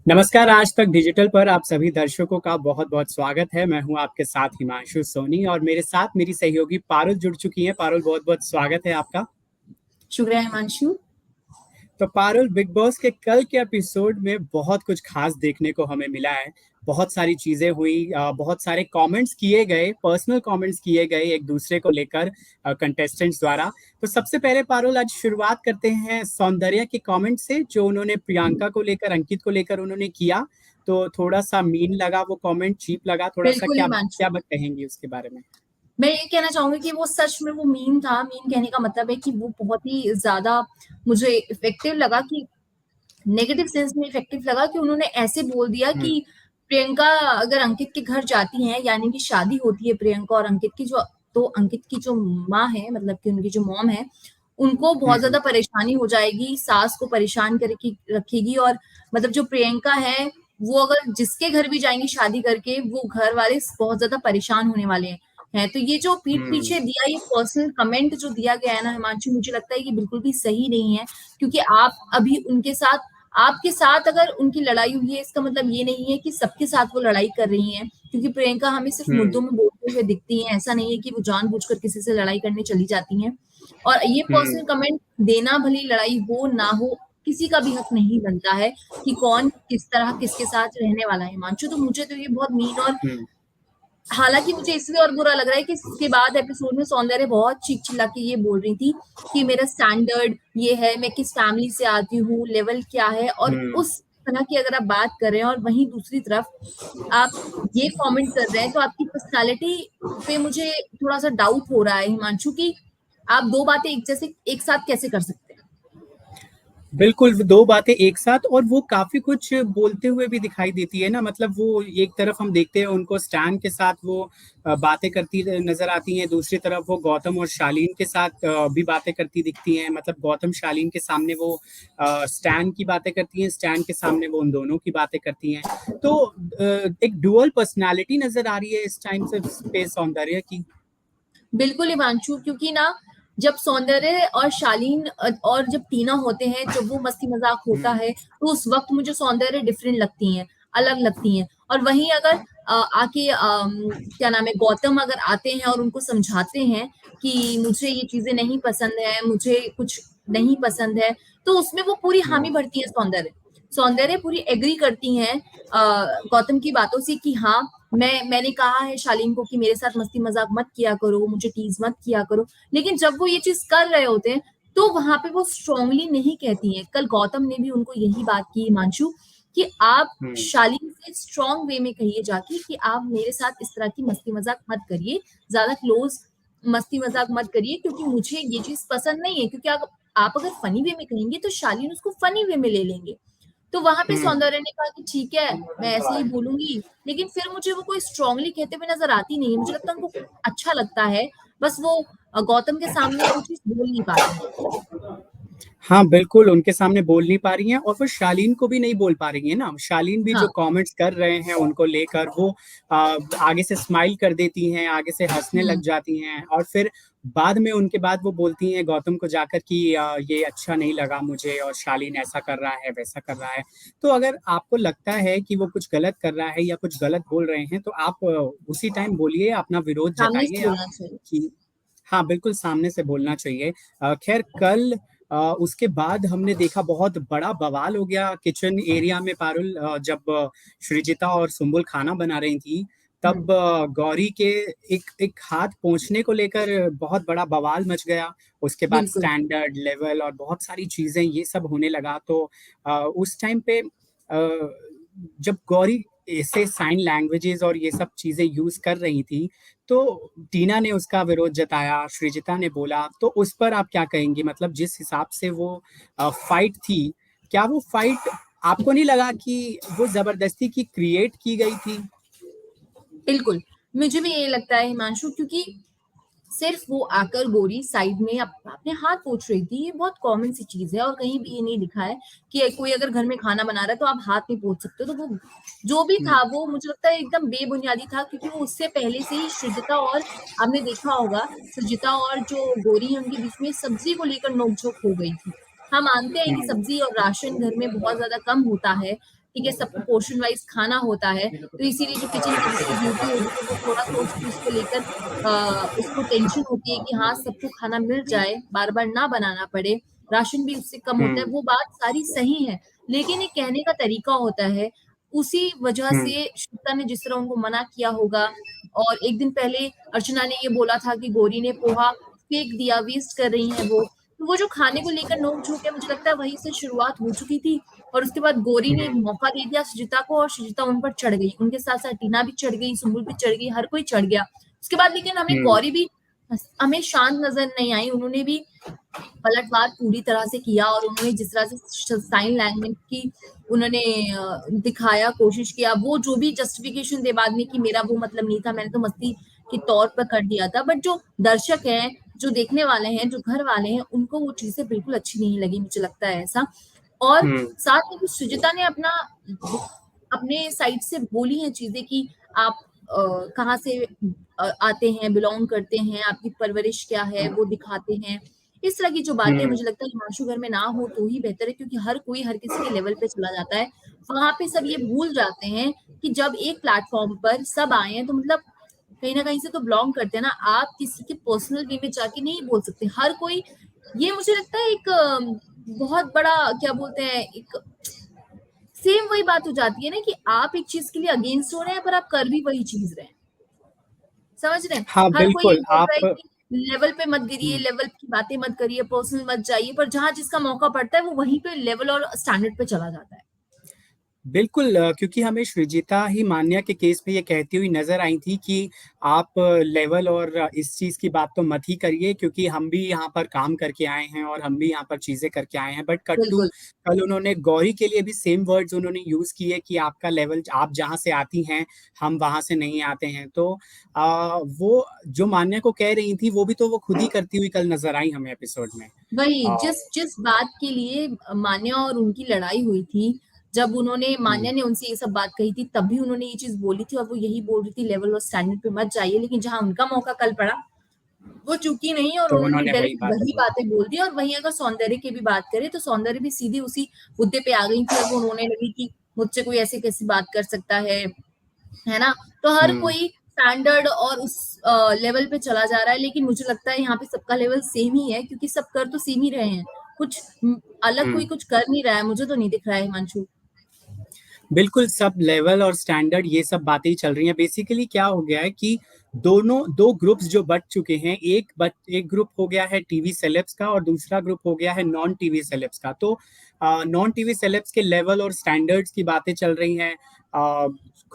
नमस्कार, आज तक डिजिटल पर आप सभी दर्शकों का बहुत-बहुत स्वागत है। मैं हूँ आपके साथ हिमांशु सोनी और मेरे साथ मेरी सहयोगी पारुल जुड़ चुकी हैं। पारुल, बहुत-बहुत स्वागत है आपका। शुक्रिया हिमांशु। तो पारुल, बिग बॉस के कल के एपिसोड में बहुत कुछ खास देखने को हमें मिला है। बहुत सारी चीज़ें हुई, बहुत सारे कमेंट्स किए गए, पर्सनल कमेंट्स किए गए एक-दूसरे को लेकर कंटेस्टेंट्स द्वारा। तो सबसे पहले पारुल, आज शुरुआत करते हैं सौंदर्या के कमेंट से, जो उन्होंने प्रियंका को लेकर, अंकित को लेकर उन्होंने किया। तो थोड़ा-सा मीन लगा वो कमेंट, चीप लगा। थोड़ा-सा बिल्कुल क्या हिमांशु, क्या बात कहेंगी उसके बारे में? मैं ये कहना चाहूँगी कि वो सच में वो मीम था। मीम कहने का मतलब है कि वो बहुत ही ज़्यादा मुझे इफ़ेक्टिव लगा कि नेगेटिव सेंस में इफ़ेक्टिव लगा कि उन्होंने ऐसे बोल दिया हुँ, कि प्रियंका अगर अंकित के घर जाती हैं, यानी कि शादी होती है प्रियंका और अंकित की, तो अंकित की जो माँ है, मतलब कि उनकी जो मॉम है, उनको हुँ, बहुत हुँ, ज़्यादा परेशानी हो जाएगी, सास को परेशान करके रखेगी और मतलब जो प्रियंका है, वो अगर जिसके घर भी जाएँगी शादी करके, वो घर वाले बहुत ज़्यादा परेशान होने वाले हैं। तो ये जो पीठ हुँ, पीछे दिया ये पर्सनल कमेंट जो दिया गया है ना हिमांशु, मुझे लगता है कि बिल्कुल भी सही नहीं है, क्योंकि आप अभी उनके साथ आपके साथ अगर उनकी लड़ाई हुई है, इसका मतलब ये नहीं है कि सबके साथ वो लड़ाई कर रही हैं, क्योंकि प्रियंका हमें सिर्फ हुँ, मुद्दों में बोलते हुए दिखती हैं। ऐसा नहीं है कि वो जानबूझकर किसी से लड़ाई करने चली जाती हैं। और ये हुँ, पर्सनल कमेंट देना, भले लड़ाई हो ना हो, किसी का भी हक नहीं बनता है कि कौन किस तरह किसके साथ रहने वाला है हिमांशु। तो मुझे तो ये बहुत मीन और हुँ, हालाँकि मुझे इसलिए और बुरा लग रहा है कि इसके बाद एपिसोड में सौंदर्य बहुत चीख-चिल्ला के ये बोल रही थी कि मेरा स्टैंडर्ड ये है, मैं किस फैमिली से आती हूँ, लेवल क्या है, और हुँ। उस तरह की अगर आप बात कर रहे हैं और वहीं दूसरी तरफ आप ये कमेंट कर रहे हैं, तो आपकी पर्सनैलिटी पे मुझे थोड़ा-सा डाउट हो रहा है हिमांशु कि आप 2 बातें एक जैसे एक साथ कैसे कर सकते हैं? बिल्कुल, 2 बातें एक साथ, और वो काफ़ी कुछ बोलते हुए भी दिखाई देती है ना, मतलब वो एक तरफ हम देखते हैं उनको स्टैन के साथ वो बातें करती नज़र आती हैं, दूसरी तरफ वो गौतम और शालीन के साथ भी बातें करती दिखती हैं। मतलब गौतम शालीन के सामने वो स्टैन की बातें करती हैं, स्टैन के सामने वो उन दोनों की बातें करती हैं। तो एक डुअल पर्सनैलिटी नज़र आ रही है इस टाइम से पे सौंदर्य की। बिल्कुल हिमांशु, क्योंकि ना जब सौंदर्य और शालीन और जब टीना होते हैं, जब वो मस्ती मज़ाक होता हुँ, है, तो उस वक़्त मुझे सौंदर्य डिफरेंट लगती हैं, अलग लगती हैं। और वहीं अगर आके क्या नाम है, गौतम अगर आते हैं और उनको समझाते हैं कि मुझे ये चीज़ें नहीं पसंद है, मुझे कुछ नहीं पसंद है, तो उसमें वो पूरी हामी हुँ, भरती है सौंदर्य। सौंदर्य पूरी एग्री करती हैं गौतम की बातों से कि हाँ, मैंने कहा है शालीन को कि मेरे साथ मस्ती मज़ाक मत किया करो, मुझे टीज़ मत किया करो। लेकिन जब वो ये चीज़ कर रहे होते हैं, तो वहाँ पे वो स्ट्रांगली नहीं कहती हैं। कल गौतम ने भी उनको यही बात की हिमांशु कि आप हुँ, शालीन से स्ट्रॉन्ग वे में कहिए जाके कि आप मेरे साथ इस तरह की मस्ती मज़ाक मत करिए, ज़्यादा क्लोज़ मस्ती मज़ाक मत करिए, क्योंकि मुझे ये चीज़ पसंद नहीं है, क्योंकि आप अगर फ़नी वे में कहेंगे तो शालीन उसको फ़नी वे में ले लेंगे। तो वहाँ पे हुँ। सौंदर्य ने कहा कि ठीक है, मैं ऐसे ही बोलूँगी, लेकिन फिर मुझे वो कोई स्ट्रांगली कहते हुए नज़र आती नहीं है। मुझे लगता है उनको अच्छा लगता है, बस वो गौतम के सामने वो चीज़ बोल नहीं पाती हैं। हाँ, बिल्कुल, उनके सामने बोल नहीं पा रही हैं और फिर शालीन को भी नहीं बोल पा रही हैं ना। शालीन भी हाँ, जो कमेंट्स कर रहे हैं उनको लेकर, वो आगे से स्माइल कर देती हैं, आगे से हँसने लग हुँ, जाती हैं और फिर बाद में उनके बाद वो बोलती हैं गौतम को जाकर कि ये अच्छा नहीं लगा मुझे और शालीन ऐसा कर रहा है, वैसा कर रहा है। तो अगर आपको लगता है कि वो कुछ गलत कर रहा है या कुछ गलत बोल रहे हैं, तो आप उसी टाइम बोलिए, अपना विरोध सामने से जताइए आप बोलना चाहिए। कि हाँ, बिल्कुल सामने से बोलना चाहिए। ख़ैर कल उसके बाद हमने देखा बहुत बड़ा बवाल हो गया किचन एरिया में पारुल, जब सृजिता और सुम्बुल खाना बना रही थी, हुँ, तब गौरी के एक एक हाथ पोंछने को लेकर बहुत बड़ा बवाल मच गया। उसके बाद बिल्कुल। स्टैंडर्ड, लेवल और बहुत सारी चीज़ें ये सब होने लगा। तो उस टाइम पे जब गौरी ऐसे साइन लैंग्वेजेज़ और ये सब चीज़ें यूज़ कर रही थी, तो टीना ने उसका विरोध जताया, सृजिता ने बोला, तो उस पर आप क्या कहेंगी? मतलब जिस हिसाब से वो फाइट थी, क्या वो फाइट आपको नहीं लगा कि वो ज़बरदस्ती की क्रिएट की गई थी? बिल्कुल, मुझे भी यही लगता है हिमांशु, क्योंकि सिर्फ़ वो आकर गोरी साइड में अपने हाथ पोंछ रही थी, ये बहुत कॉमन सी चीज़ है और कहीं भी ये नहीं लिखा है कि कोई अगर घर में खाना बना रहा है तो आप हाथ नहीं पोंछ सकते हो। तो वो जो भी हुँ, था वो मुझे लगता है एकदम बेबुनियादी था, क्योंकि वो उससे पहले से ही सृजिता और आपने देखा होगा, सृजिता और जो गोरी है उनके बीच में सब्ज़ी को लेकर नोक-झोंक हो गई थी। हम मानते हैं कि हुँ, सब्जी और राशन घर में बहुत ज़्यादा कम होता है, ठीक है? सबको पोर्शन वाइज़ खाना होता है, तो इसीलिए जो किचन की जिसकी ड्यूटी होती है, वो थोड़ा-सा उस चीज़ को लेकर उसको टेंशन होती है कि हाँ, सबको खाना मिल जाए, बार-बार ना बनाना पड़े, राशन भी उससे कम होता है, हुँ, वो बात सारी सही है। लेकिन एक कहने का तरीका होता है, उसी वजह हुँ, से श्वेता ने जिस तरह उनको मना किया होगा और एक दिन पहले अर्चना ने ये बोला था कि गौरी ने पोहा फेंक दिया, वेस्ट कर रही हैं वो। तो वो जो खाने को लेकर नोक-झोंक है, मुझे लगता है वहीं से शुरुआत हो चुकी थी और उसके बाद गौरी ने एक हुँ, मौका दे दिया सुचिता को और सुचिता उन पर चढ़ गई। उनके साथ-साथ टीना भी चढ़ गई, सुम्बुल भी चढ़ गई, हर कोई चढ़ गया। उसके बाद लेकिन हुँ, गौरी भी हमें शांत नज़र नहीं आई, उन्होंने भी पलटवार पूरी तरह से किया और उन्होंने जिस तरह से साइन लैंग्वेज की उन्होंने दिखाया, कोशिश किया, वो जो भी जस्टिफिकेशन दे बाद में कि मेरा वो मतलब नहीं था, मैंने तो मस्ती के तौर पर कर दिया था। बट जो दर्शक हैं, जो देखने वाले हैं, जो घर वाले हैं, उनको वो चीज़ें बिल्कुल अच्छी नहीं लगी, मुझे लगता है ऐसा। और हुँ, साथ में कुछ सुचिता ने अपने साइड से बोली हैं चीज़ें कि आप कहाँ से आते हैं, बिलॉन्ग करते हैं, आपकी परवरिश क्या है, वो दिखाते हैं। इस तरह की जो बातें हुँ, मुझे लगता है हिमांशु घर में ना हो तो ही बेहतर है क्योंकि हर कोई हर किसी के लेवल पे चला जाता है। वहाँ पे सब ये भूल जाते हैं कि जब एक प्लेटफ़ॉर्म पर सब आए हैं तो मतलब कहीं न कहीं से तो बिलॉन्ग करते हैं ना। आप किसी के पर्सनल वे में जाके नहीं बोल सकते। हर कोई ये मुझे लगता है एक बहुत बड़ा क्या बोलते हैं एक सेम वही बात हो जाती है ना कि आप एक चीज़ के लिए अगेंस्ट हो रहे हैं पर आप कर भी वही चीज़ रहे हैं। समझ रहे हैं? हाँ, हर कोई ये बिल्कुल बोल रहा है आप कि लेवल पे मत गिरिए, हुँ। लेवल की बातें मत करिए, पर्सनल मत जाइए, पर जहाँ जिसका मौका पड़ता है वो वहीं पे लेवल और स्टैंडर्ड पे चला जाता है। बिल्कुल क्योंकि हमें सृजिता ही मान्या के केस में ये कहती हुई नज़र आई थी कि आप लेवल और इस चीज़ की बात तो मत ही करिए क्योंकि हम भी यहाँ पर काम करके आए हैं और हम भी यहाँ पर चीज़ें करके आए हैं। बट कट्टू बिल्कुल, कल उन्होंने गौरी के लिए भी सेम वर्ड्स उन्होंने यूज़ किए कि आपका लेवल आप जहाँ से आती हैं, हम वहाँ से नहीं आते हैं। तो वो जो मान्या को कह रही थी, वो भी तो वो खुद ही करती हुई कल नज़र आई हमें एपिसोड में। वही अ, जिस जिस बात के लिए मान्या और उनकी लड़ाई हुई थी, जब उन्होंने हुँ, मान्या ने उनसे ये सब बात कही थी, तब भी उन्होंने ये चीज़ बोली थी और वो यही बोल रही थी लेवल और स्टैंडर्ड पे मत जाइए, लेकिन जहाँ उनका मौका कल पड़ा वो चूकी नहीं और तो उन्होंने उन्होंने वही डायरेक्ट बातें वही बोली। बातें बोल दी और वहीं अगर सौंदर्य की भी बात करें तो सौंदर्य भी सीधी उसी मुद्दे पे आ गई थी और वो रोने लगी कि मुझसे कोई ऐसे कैसे बात कर सकता है ना? तो हर हुँ, कोई स्टैंडर्ड और उस लेवल पे चला जा रहा है लेकिन मुझे लगता है यहाँ पे सबका लेवल सेम ही है क्योंकि सब कर तो सेम ही रहे हैं। कुछ अलग हुँ। कोई कुछ कर नहीं रहा है, मुझे तो नहीं दिख रहा है हिमांशु। बिल्कुल, सब लेवल और स्टैंडर्ड ये सब बातें ही चल रही हैं। बेसिकली क्या हो गया है कि दोनों 2 ग्रुप्स जो बँट चुके हैं, एक ग्रुप हो गया है टीवी सेलेब्स का और दूसरा ग्रुप हो गया है नॉन टीवी सेलेब्स का। तो नॉन टीवी सेलेब्स के लेवल और स्टैंडर्ड्स की बातें चल रही हैं। अ,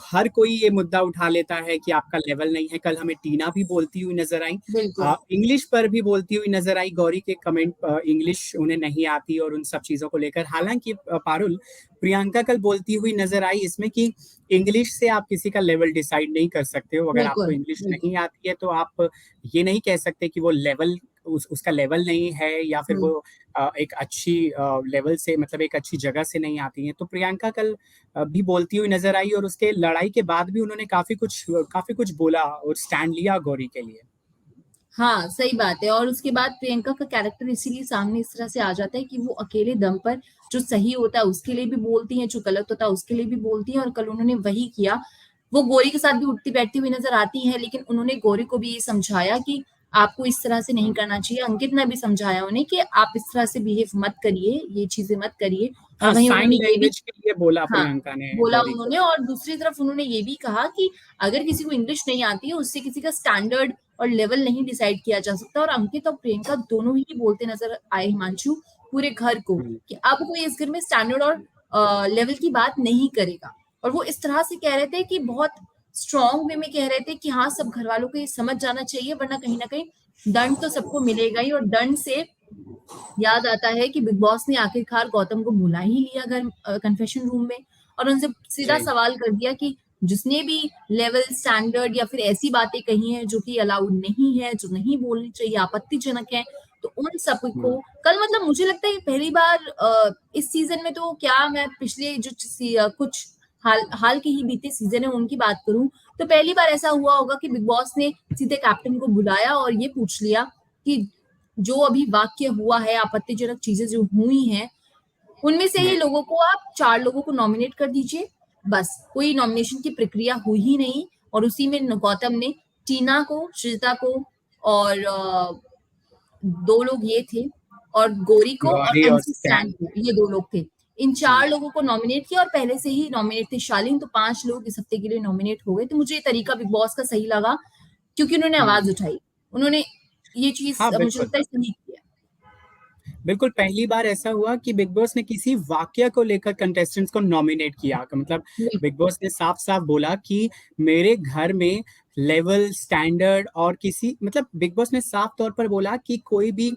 हर कोई ये मुद्दा उठा लेता है कि आपका लेवल नहीं है। कल हमें टीना भी बोलती हुई नज़र आईं। बिल्कुल, इंग्लिश पर भी बोलती हुई नज़र आई गौरी के कमेंट इंग्लिश उन्हें नहीं आती और उन सब चीज़ों को लेकर। हालाँकि पारुल प्रियंका कल बोलती हुई नज़र आई इसमें कि इंग्लिश से आप किसी का लेवल डिसाइड नहीं कर सकते हो। अगर आपको बिल्कुल, इंग्लिश बिल्कुल। नहीं आती है तो आप ये नहीं कह सकते कि वो लेवल उसका लेवल नहीं है या फिर हुँ। वो एक अच्छी लेवल से मतलब एक अच्छी जगह से नहीं आती हैं। तो प्रियंका कल भी बोलती हुई नज़र आई और उसके लड़ाई के बाद भी उन्होंने काफ़ी कुछ बोला और स्टैंड लिया गौरी के लिए। हाँ, सही बात है और उसके बाद प्रियंका का कैरेक्टर इसीलिए सामने इस तरह से आ जाता है कि वो अकेले दम पर जो सही होता है उसके लिए भी बोलती हैं, जो गलत होता है उसके लिए भी बोलती हैं और कल उन्होंने वही किया। वो गौरी के साथ भी उठती-बैठती हुई नज़र आती हैं, लेकिन उन्होंने गौरी को भी ये समझाया कि आपको इस तरह से नहीं करना चाहिए। अंकित ने भी समझाया उन्हें कि आप इस तरह से बिहेव मत करिए, ये चीज़ें मत करिए और हाँ, वहीं साइन उन्होंने ये भी लैंग्वेज के लिए बोला हाँ, प्रियंका ने बोला गौरी को। उन्होंने और दूसरी तरफ उन्होंने ये भी कहा कि अगर किसी को इंग्लिश नहीं आती है, उससे किसी का स्टैंडर्ड और लेवल नहीं डिसाइड किया जा सकता और अंकित और प्रियंका दोनों ही बोलते नज़र आए हिमांशु पूरे घर को हुँ, कि अब कोई इस घर में स्टैंडर्ड और लेवल की बात नहीं करेगा। और वो इस तरह से कह रहे थे कि बहुत स्ट्रॉन्ग वे में कह रहे थे कि हाँ, सब घरवालों को ये समझ जाना चाहिए वरना कहीं न कहीं दंड तो सबको मिलेगा ही और दंड से याद आता है कि बिग बॉस ने आखिरकार गौतम को बुला ही लिया घर कन्फेशन रूम में और उनसे सीधा जी। सवाल कर दिया कि जिसने भी लेवल स्टैंडर्ड या फिर ऐसी बातें कही हैं जो कि अलाउड नहीं है, जो नहीं बोलनी चाहिए, आपत्तिजनक है, तो उन सब हुँ, को कल मतलब मुझे लगता है कि पहली बार इस सीज़न में तो क्या मैं पिछले जो कुछ हाल हाल के ही बीते सीज़न है उनकी बात करूँ, तो पहली बार ऐसा हुआ होगा कि बिग बॉस ने सीधे कैप्टन को बुलाया और ये पूछ लिया कि जो अभी वाक्य हुआ है, आपत्तिजनक चीजें जो हुई हैं, उनमें से ही हम्म, लोगों को आप 4 लोगों को नॉमिनेट कर दीजिए, बस। कोई नॉमिनेशन की प्रक्रिया हुई ही नहीं, और उसी में गौतम ने टीना को, श्रिता को और 2 लोग ये थे, और गौरी को और गौरी और एमसी स्टैन स्टैन। को, ये 2 लोग थे। इन 4 हम्म, लोगों को नॉमिनेट किया, और पहले से ही नॉमिनेट थे शालीन, तो 5 लोग इस हफ्ते के लिए नॉमिनेट हो गए। तो मुझे ये तरीका बिग बॉस का सही लगा, क्योंकि उन्होंने हम्म, आवाज उठाई। उन्होंने ये चीज हाँ मुझे बिल्कुल। लगता है सही किया। बिल्कुल पहली बार ऐसा हुआ कि बिग बॉस ने किसी वाकया को लेकर कंटेस्टेंट्स को नॉमिनेट किया, मतलब बिल्कुल, बिग बॉस ने साफ साफ बोला कि मेरे घर में लेवल स्टैंडर्ड और किसी, मतलब बिग बॉस ने साफ तौर पर बोला कि कोई भी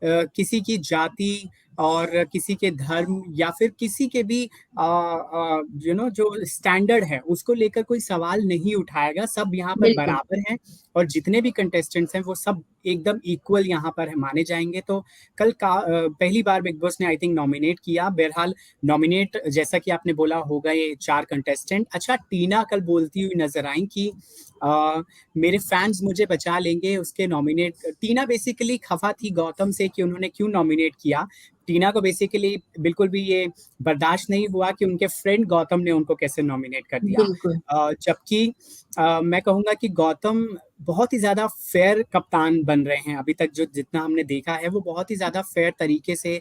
किसी की जाति और किसी के धर्म या फिर किसी के भी जो स्टैंडर्ड है उसको लेकर कोई सवाल नहीं उठाएगा, सब यहाँ पर बिल्कुल, बराबर हैं। और जितने भी कंटेस्टेंट्स हैं वो सब एकदम इक्वल यहाँ पर माने जाएंगे। तो कल का पहली बार बिग बॉस ने आई थिंक नॉमिनेट किया। बहरहाल नॉमिनेट जैसा कि आपने बोला हो गए 4 कंटेस्टेंट। अच्छा, टीना कल बोलती हुई नजर आई कि मेरे फैंस मुझे बचा लेंगे, उसके नॉमिनेट। टीना बेसिकली खफा थी गौतम से कि उन्होंने क्यों नॉमिनेट किया। टीना को बेसिकली बिल्कुल भी ये बर्दाश्त नहीं हुआ कि उनके फ्रेंड गौतम ने उनको कैसे नॉमिनेट कर दिया। बिल्कुल, जबकि मैं कहूंगा कि गौतम बहुत ही ज्यादा फेयर कप्तान बन रहे हैं अभी तक, जो जितना हमने देखा है वो बहुत ही ज्यादा फेयर तरीके से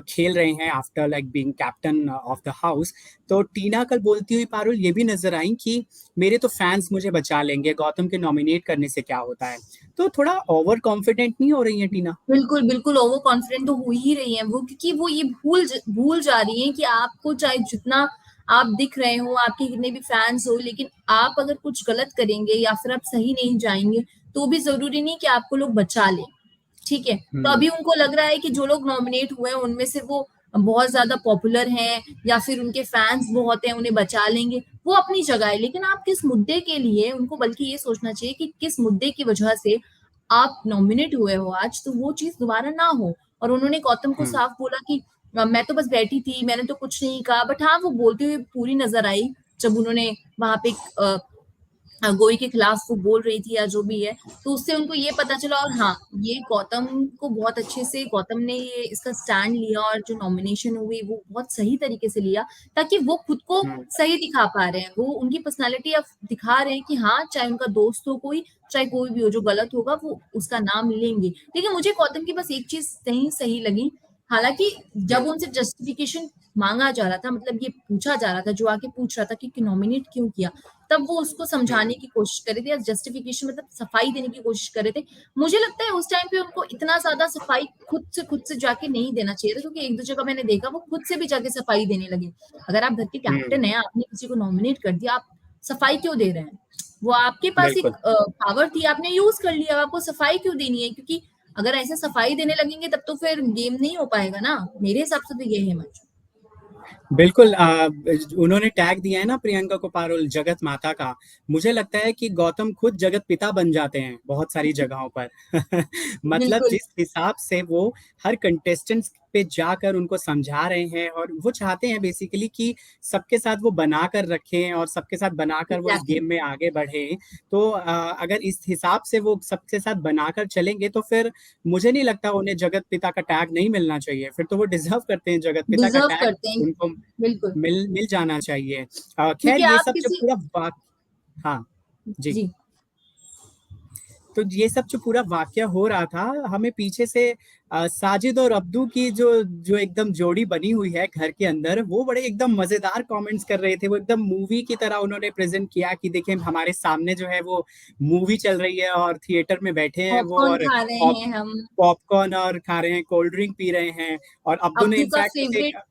खेल रहे हैं after like being captain of the house. तो टीना कल बोलती हुई पारुल ये भी नजर आई कि मेरे तो फैंस मुझे बचा लेंगे, गौतम के नॉमिनेट करने से क्या होता है। तो थोड़ा ओवर कॉन्फिडेंट नहीं हो रही है टीना? बिल्कुल, बिल्कुल ओवर कॉन्फिडेंट तो हो ही रही हैं वो, क्योंकि वो ये भूल जा रही हैं कि आपको चाहे जितना आप दिख रहे हो, आपके कितने भी फैन्स हो, लेकिन आप अगर कुछ गलत करेंगे या फिर आप सही नहीं जाएँगे, तो भी ज़रूरी नहीं कि आपको लोग बचा लें, ठीक है? तो हम्म, अभी उनको लग रहा है कि जो लोग नॉमिनेट हुए हैं, उनमें से वो बहुत ज़्यादा पॉपुलर हैं या फिर उनके फैन्स बहुत हैं, उन्हें बचा लेंगे, वो अपनी जगह है। लेकिन आप किस मुद्दे के लिए, उनको बल्कि ये सोचना चाहिए कि किस मुद्दे की वजह से आप नॉमिनेट हुए हो आज, तो वो चीज़ दोबारा ना हो। और उन्होंने गौतम को हम्म, साफ बोला कि मैं तो बस बैठी थी, मैंने तो कुछ नहीं कहा। बट हाँ, वो बोलते हुए पूरी नज़र आई, जब उन्होंने वहाँ पे गोई के खिलाफ वो बोल रही थी या जो भी है, तो उससे उनको ये पता चला। और हाँ, ये गौतम को बहुत अच्छे से, गौतम ने ये इसका स्टैंड लिया, और जो नॉमिनेशन हुई वो बहुत सही तरीके से लिया, ताकि वो खुद को हम्म, सही दिखा पा रहे हैं। वो उनकी पर्सनैलिटी अब दिखा रहे हैं कि हाँ, चाहे उनका दोस्त हो कोई, चाहे कोई भी हो, जो गलत होगा वो उसका नाम लेंगे। लेकिन मुझे गौतम की बस एक चीज़ नहीं सही लगी, हालाँकि जब हम्म, उनसे जस्टिफिकेशन माँगा जा रहा था, मतलब ये पूछा जा रहा था, जो आके पूछ रहा था कि नॉमिनेट क्यों किया? तब वो उसको समझाने हम्म, की कोशिश कर रहे थे, या जस्टिफिकेशन मतलब सफाई देने की कोशिश कर रहे थे। मुझे लगता है उस टाइम पे उनको इतना ज़्यादा सफाई खुद से जाके नहीं देना चाहिए था, क्योंकि 1-2 जगह मैंने देखा वो खुद से भी जाके सफाई देने लगे। अगर आप घर के हम्म, कैप्टन हैं, आपने किसी को नॉमिनेट कर दिया, आप सफाई क्यों दे रहे हैं? वो आपके पास एक बिल्कुल। पावर थी, आपने यूज़ कर लिया, आपको सफाई क्यों देनी है? क्योंकि अगर ऐसे सफाई देने लगेंगे तब तो फिर गेम नहीं हो पाएगा ना, मेरे हिसाब से तो ये है मच। बिल्कुल उन्होंने टैग दिया है ना प्रियंका को पारुल जगत माता का। मुझे लगता है कि गौतम खुद जगत पिता बन जाते हैं बहुत सारी जगहों पर। मतलब बिल्कुल, जिस हिसाब से वो हर कंटेस्टेंट्स पे जाकर उनको समझा रहे हैं, और वो चाहते हैं बेसिकली कि सबके साथ वो बना कर रखें और सबके साथ बनाकर वो इस एग्ज़ैक्टली। गेम में आगे बढ़े। तो अगर इस हिसाब से वो सबके साथ बनाकर चलेंगे तो फिर मुझे नहीं लगता उन्हें जगत पिता का टैग नहीं मिलना चाहिए, फिर तो वो डिजर्व करते हैं जगत पिता का डिज़र्व टैग। करते हैं, उनको बिल्कुल। मिल मिल जाना चाहिए। खैर क्योंकि ये आप सब जो किसी पूरा हाँ जी। जी, तो ये सब जो पूरा वाकया हो रहा था, हमें पीछे से साजिद और अब्दू की जो जो एकदम जोड़ी बनी हुई है घर के अंदर, वो बड़े एकदम मजेदार कमेंट्स कर रहे थे। वो एकदम मूवी की तरह उन्होंने प्रेजेंट किया कि देखिए हमारे सामने जो है वो मूवी चल रही है और थिएटर में बैठे हैं वो, पॉपकॉर्न और खा रहे पॉप हैं हम। पॉपकॉर्न और खा रहे हैं, कोल्ड ड्रिंक पी रहे हैं। और अब्दू ने अब्दू का इनफैक्ट एक फेवरेट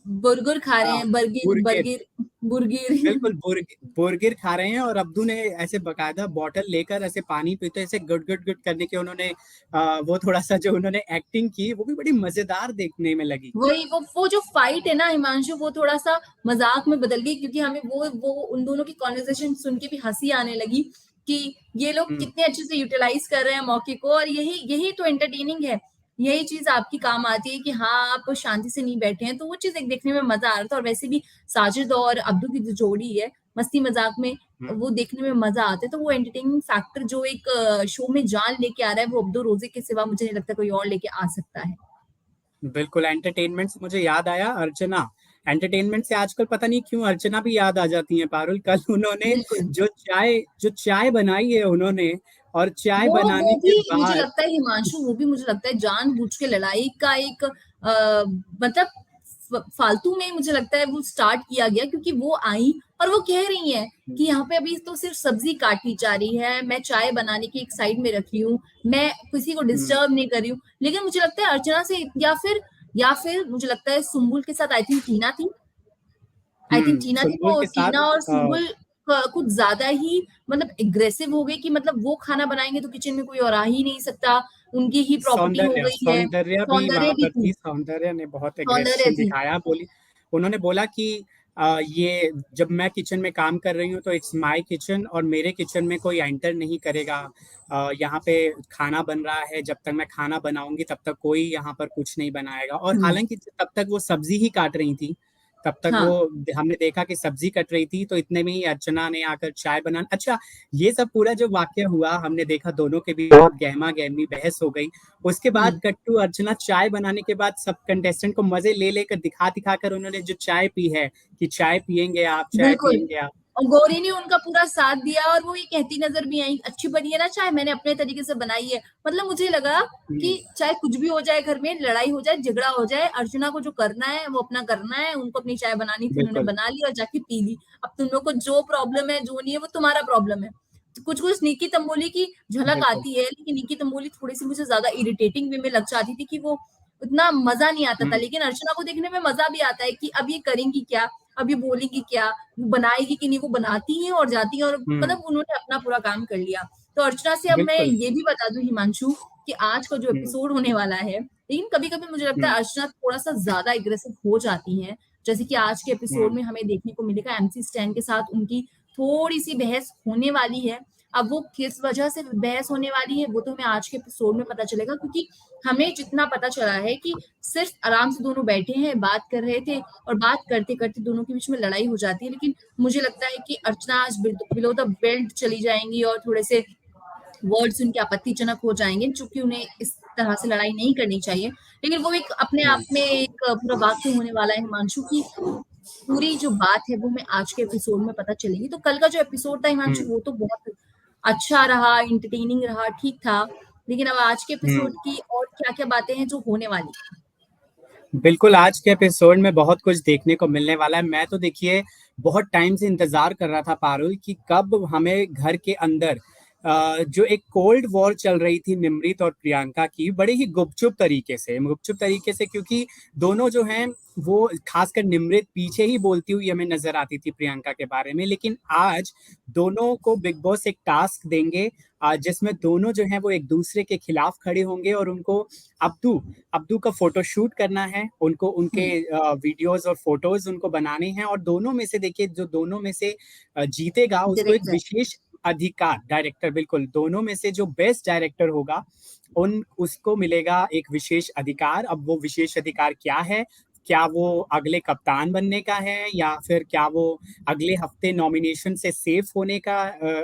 बर्गर खा रहे हाँ, हैं, बर्गिर बुर्गिर, बर्गिर बुर्गिर। बिल्कुल बुर्गिर खा रहे हैं। और अब्दू ने ऐसे बकायदा बॉटल लेकर ऐसे पानी पीते ऐसे गुट गुट गुट करने के उन्होंने वो थोड़ा सा जो उन्होंने एक्टिंग की वो भी बड़ी मजेदार देखने में लगी। वही वो जो फाइट है ना हिमांशु, वो थोड़ा-सा मज़ाक में बदल गई, क्योंकि हमें वो उन दोनों की कन्वर्सेशन सुन के भी हँसी आने लगी कि ये लोग हम्म, कितने अच्छे से यूटिलाइज़ कर रहे हैं मौके को। और यही यही तो एंटरटेनिंग है। यही चीज़ आपकी काम आती है कि हाँ, आप शांति से नहीं बैठे हैं, तो वो चीज़ एक देखने में मज़ा आ रहा था। और वैसे भी साजिद और अब्दू की जो जोड़ी है, मस्ती-मज़ाक में हुँ। वो देखने में मजा आता है, तो वो एंटरटेनमेंट फैक्टर जो एक शो में जान लेके आ रहा है, वो अब्दुल रोजे के सिवा मुझे नहीं लगता कोई और लेके आ सकता है। बिल्कुल, एंटरटेनमेंट से मुझे याद आया अर्चना। एंटरटेनमेंट से आजकल पता नहीं क्यों अर्चना भी याद आ जाती हैं पारुल। कल उन्होंने बिल्कुल। जो चाय बनाई है उन्होंने, और चाय वो बनाने भी के मुझे बाद लगता है हिमांशु, वो भी मुझे लगता है जानबूझ के लड़ाई का एक मतलब फालतू में मुझे लगता है वो स्टार्ट किया गया, क्योंकि वो आई और वो कह रही हैं कि यहाँ पे अभी तो सिर्फ सब्जी काटी जा रही है, मैं चाय बनाने की एक साइड में रखी हूँ, मैं किसी को हुँ, डिस्टर्ब नहीं कर रही हूँ। लेकिन मुझे लगता है अर्चना से, या फिर मुझे लगता है सुम्बुल के साथ आई थिंक टीना थी। आई थिंक टीना थी, सुम्बुल तो के साथ टीना और अ, सुम्बुल कुछ ज्यादा ही मतलब एग्रेसिव हो गई कि मतलब वो खाना बनाएंगे तो किचन में कोई और आ ही नहीं सकता, उनकी ही प्रॉपर्टी हो सौंदर्या गई है। सौंदर्या भी सौंदर्य वहाँ भी पर थी। थी। सौंदर्या ने बहुत सौंदर्य एग्रेशन थी। दिखाया। बोली, उन्होंने बोला कि ये जब मैं किचन में काम कर रही हूँ तो इट्स माय किचन, और मेरे किचन में कोई एंटर नहीं करेगा। यहाँ पे खाना बन रहा है, जब तक मैं खाना बनाऊंगी तब तक कोई यहाँ पर कुछ नहीं बनाएगा। और हम्म। हालांकि तब तक वो सब्जी ही काट रही थी। तब तक वो, हाँ। हमने देखा कि सब्जी कट रही थी, तो इतने में ही अर्चना ने आकर चाय बनाना, अच्छा, ये सब पूरा जो वाक्य हुआ हमने देखा, दोनों के बीच बहुत गहमा गहमी बहस हो गई। उसके बाद हम्म। कट्टू अर्चना चाय बनाने के बाद सब कंटेस्टेंट को मजे ले लेकर दिखा दिखा कर उन्होंने जो चाय पी है, कि चाय पियेंगे आप, चाय बिल्कुल। पियेंगे आप। और गौरी ने उनका पूरा साथ दिया और वो ये कहती नजर भी आई, अच्छी बनी है ना चाय, मैंने अपने तरीके से बनाई है। मतलब मुझे लगा कि हम्म, चाहे कुछ भी हो जाए, घर में लड़ाई हो जाए, झगड़ा हो जाए, अर्चना को जो करना है वो अपना करना है, उनको अपनी चाय बनानी थी, उन्होंने बिल्कुल, बना ली और जाके पी ली। अब तुम लोग को जो प्रॉब्लम है, जो नहीं है, वो तुम्हारा प्रॉब्लम है। तो कुछ कुछ निकी तंबोली की झलक बिल्कुल। आती है, लेकिन निकी तंबोली थोड़ी सी मुझे ज्यादा इरिटेटिंग वे में लग जाती थी, कि वो उतना मजा नहीं आता था। हम्म, लेकिन अर्चना को देखने में मजा भी आता है कि अब ये करेंगी क्या, अब ये बोलेंगी क्या, वो बनाएगी कि नहीं, वो बनाती हैं और जाती हैं, और हम्म, मतलब उन्होंने अपना पूरा काम कर लिया। तो अर्चना से अब मैं बिल्कुल। ये भी बता दूं हिमांशु, कि आज का जो हम्म, एपिसोड होने वाला है, लेकिन कभी कभी मुझे लगता है हम्म, अर्चना थोड़ा सा ज्यादा एग्रेसिव हो जाती हैं। जैसे कि आज के एपिसोड हम्म, में हमें देखने को मिलेगा एमसी स्टैन के साथ उनकी थोड़ी सी बहस होने वाली है। अब वो किस वजह से बहस होने वाली है वो तो हमें आज के एपिसोड में पता चलेगा, क्योंकि हमें जितना पता चला है कि सिर्फ आराम से दोनों बैठे हैं, बात कर रहे थे, और बात करते करते दोनों के बीच में लड़ाई हो जाती है। लेकिन मुझे लगता है कि अर्चना आज बिलो द बेल्ट चली जाएंगी और थोड़े से वर्ड्स उनके आपत्तिजनक हो जाएंगे, चूंकि उन्हें इस तरह से लड़ाई नहीं करनी चाहिए। लेकिन वो एक अपने आप में एक पूरा वाक्य होने वाला है हिमांशु की, पूरी जो बात है वो हमें आज के एपिसोड में पता चलेगी। तो कल का जो एपिसोड था हिमांशु, हम्म, वो तो बहुत अच्छा रहा, इंटरटेनिंग रहा, ठीक था। लेकिन अब आज के हम्म। एपिसोड की और क्या क्या बातें हैं जो होने वाली हैं? बिल्कुल, आज के एपिसोड में बहुत कुछ देखने को मिलने वाला है। मैं तो देखिए बहुत टाइम से इंतज़ार कर रहा था पारुल, कि कब हमें घर के अंदर जो एक कोल्ड वॉर चल रही थी निमृत और प्रियंका की, बड़े ही गुपचुप तरीके से, क्योंकि दोनों जो हैं वो, खासकर निमृत पीछे ही बोलती हुई हमें नज़र आती थी प्रियंका के बारे में। लेकिन आज दोनों को बिग बॉस एक टास्क देंगे, जिसमें दोनों जो हैं वो एक दूसरे के खिलाफ खड़े होंगे, और उनको अब्दू अब्दू का फोटो शूट करना है, उनको उनके हम्म। वीडियोस और फोटोज उनको बनाने हैं। और दोनों में से देखिए, जो दोनों में से जीतेगा उसको एक डायरेक्टर। विशेष अधिकार, डायरेक्टर, बिल्कुल, दोनों में से जो बेस्ट डायरेक्टर होगा उन उसको मिलेगा एक विशेष अधिकार। अब वो विशेष अधिकार क्या है? क्या वो अगले कप्तान बनने का है, या फिर क्या वो अगले हफ्ते नॉमिनेशन से सेफ होने का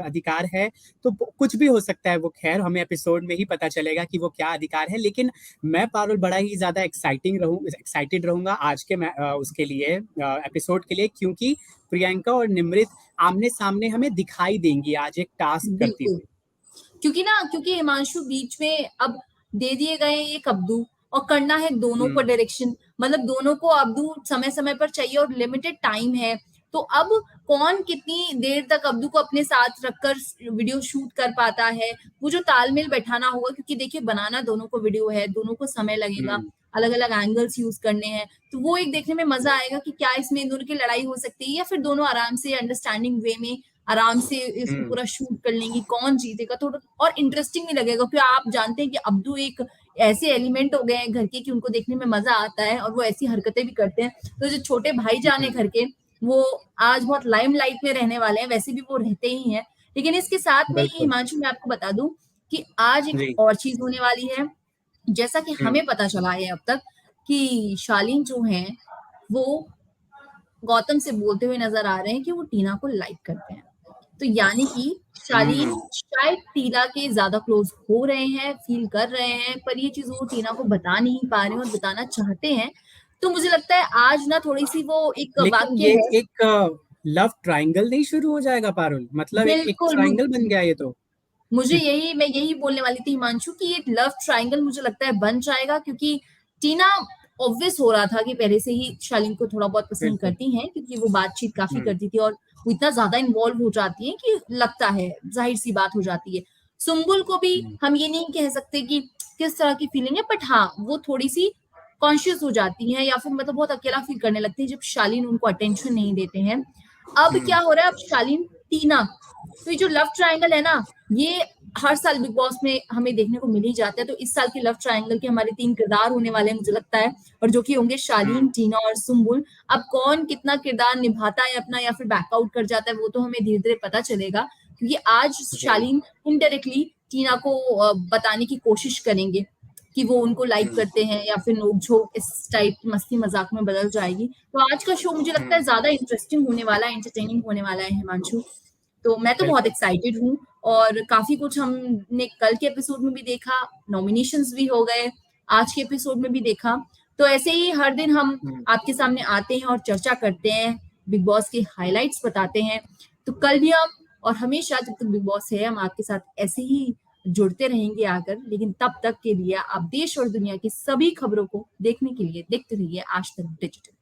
अधिकार है? तो कुछ भी हो सकता है वो, खैर हमें एपिसोड में ही पता चलेगा कि वो क्या अधिकार है। लेकिन मैं पारुल बड़ा ही ज्यादा एक्साइटेड रहूंगा आज के उसके लिए, एपिसोड के लिए, क्योंकि प्रियंका और निमृत आमने सामने हमें दिखाई देंगी आज एक टास्क करती बिल्कुल। हुई। क्योंकि हिमांशु बीच में अब दे दिए गए एक अब्दू, और करना है दोनों को हम्म, डायरेक्शन, मतलब दोनों को अब्दू समय समय पर चाहिए और लिमिटेड टाइम है। तो अब कौन कितनी देर तक अब्दू को अपने साथ रखकर वीडियो शूट कर पाता है, वो जो तालमेल बैठाना होगा, क्योंकि देखिए बनाना दोनों को वीडियो है, दोनों को समय लगेगा, हम्म, अलग अलग एंगल्स यूज करने हैं। तो वो एक देखने में मजा आएगा कि क्या इसमें इन दोनों की लड़ाई हो सकती है, या फिर दोनों आराम से अंडरस्टैंडिंग वे में आराम से इसको हम्म, पूरा शूट कर लेंगी, कौन जीतेगा थोड़ा और इंटरेस्टिंग भी लगेगा। क्योंकि आप जानते हैं कि अब्दू एक ऐसे एलिमेंट हो गए हैं घर के कि उनको देखने में मजा आता है और वो ऐसी हरकतें भी करते हैं। तो जो छोटे भाईजान है हम्म, घर के, वो आज बहुत लाइमलाइट में रहने वाले हैं, वैसे भी वो रहते ही हैं। लेकिन इसके साथ में ही बिल्कुल, हिमांशु, मैं आपको बता दूं कि आज एक जी, और चीज होने वाली है। जैसा कि हम्म, हमें पता चला है अब तक कि शालीन जो हैं वो गौतम से बोलते हुए नजर आ रहे हैं कि वो टीना को लाइक करते हैं। तो यानी कि शालीन हम्म। शायद टीना के ज्यादा क्लोज हो रहे हैं, फील कर रहे हैं, पर ये चीज वो टीना को बता नहीं पा रहे हैं और बताना चाहते हैं। तो मुझे लगता है आज ना थोड़ी सी वो एक लेकिन वाक्य ये है। एक लव ट्रायंगल नहीं शुरू हो जाएगा पारुल, मतलब एक बिल्कुल ट्रायंगल बन गया ये तो। मैं यही बोलने वाली थी हिमांशु कि ये लव ट्रायंगल मुझे लगता है बन जाएगा, क्योंकि टीना ऑब्वियस हो रहा था कि पहले से ही शालीन को थोड़ा बहुत पसंद बिल्कुल। करती हैं, क्योंकि वो बातचीत काफी हम्म। करती थी और वो इतना ज्यादा इन्वॉल्व हो जाती है कि लगता है, जाहिर सी बात हो जाती है। सुम्बुल को भी हम्म। हम ये नहीं कह सकते कि किस तरह की फीलिंग है, बट हाँ वो थोड़ी सी कॉन्शियस हो जाती हैं या फिर मतलब बहुत अकेला फील करने लगती है जब शालीन उनको अटेंशन नहीं देते हैं। अब हम्म। क्या हो रहा है, अब शालीन टीना, तो ये जो लव ट्रायंगल है ना, ये हर साल बिग बॉस में हमें देखने को मिल ही जाता है। तो इस साल के लव ट्रायंगल के हमारे 3 किरदार होने वाले हैं मुझे लगता है, और जो कि होंगे हम्म। शालीन, टीना और सुम्बुल। अब कौन कितना किरदार निभाता है अपना या फिर बैकआउट कर जाता है, वो तो हमें धीरे-धीरे पता चलेगा, क्योंकि आज जी। शालीन इनडायरेक्टली टीना को बताने की कोशिश करेंगे कि वो उनको लाइक हम्म। करते हैं, या फिर नोक-झोंक इस टाइप की मस्ती-मज़ाक में बदल जाएगी। तो आज का शो मुझे लगता है हम्म। ज़्यादा इंटरेस्टिंग होने वाला है, एंटरटेनिंग होने वाला है हिमांशु। तो मैं तो बहुत बिल्कुल। एक्साइटेड हूँ, और काफी कुछ हमने कल के एपिसोड में भी देखा, नॉमिनेशंस भी हो गए, आज के एपिसोड में भी देखा। तो ऐसे ही हर दिन हम हम्म। आपके सामने आते हैं और चर्चा करते हैं, बिग बॉस के हाइलाइट्स बताते हैं। तो कल भी हम, और हमेशा जब तक बिग बॉस है, हम आपके साथ ऐसे ही जुड़ते रहेंगे आकर। लेकिन तब तक के लिए आप देश और दुनिया की सभी खबरों को देखने के लिए देखते रहिए आज तक डिजिटल।